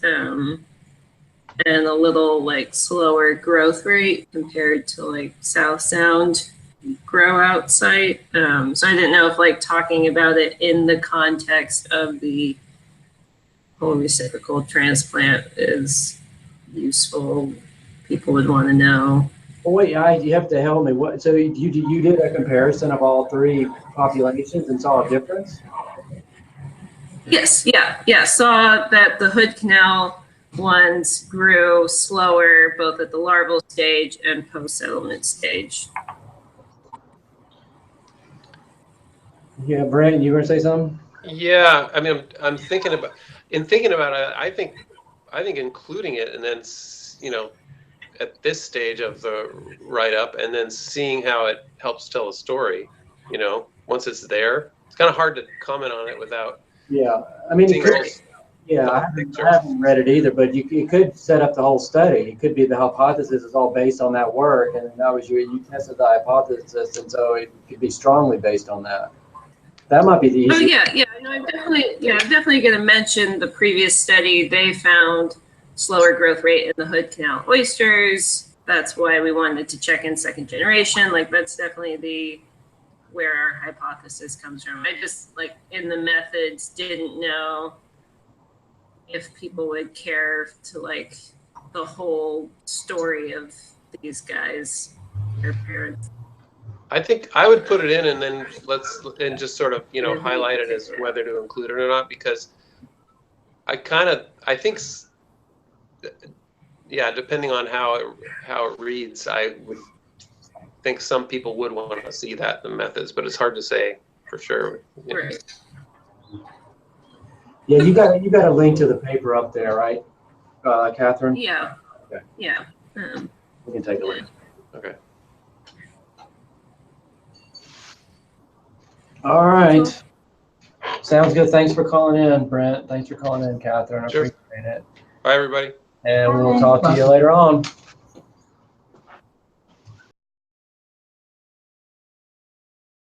and a little, like, slower growth rate compared to, like, South Sound grow out site. So I didn't know if, like, talking about it in the context of the whole reciprocal transplant is useful. People would want to know. well, wait, you have to help me. What, so you did a comparison of all three populations and saw a difference? Yes, yeah. Saw that the Hood Canal ones grew slower both at the larval stage and post-settlement stage. Yeah, Brent, you were gonna say something? Yeah, I mean, I'm thinking about it. I think including it and then at this stage of the write-up and then seeing how it helps tell a story. Once it's there, it's kind of hard to comment on it without Yeah, I mean, seeing the yeah, I picture. haven't read it either, but you could set up the whole study. It could be the hypothesis is all based on that work, and that was you tested the hypothesis, and so it could be strongly based on that. That might be the Oh easiest. yeah. No, I'm definitely going to mention the previous study. They found slower growth rate in the Hood Canal oysters. That's why we wanted to check in second generation. Like, that's definitely where our hypothesis comes from. I just, like, in the methods, didn't know if people would care to, like, the whole story of these guys, their parents. I think I would put it in and then just sort of highlight it as whether to include it or not, because I think depending on how it reads, I would think some people would want to see that in the methods, but it's hard to say for sure. Right. Yeah, you got a link to the paper up there, right, Catherine? Yeah. Okay. Yeah. We can take a look. Okay. All right. Sounds good. Thanks for calling in, Brent. Thanks for calling in, Catherine. I Sure. appreciate it. Bye, everybody. And we'll talk to you later on.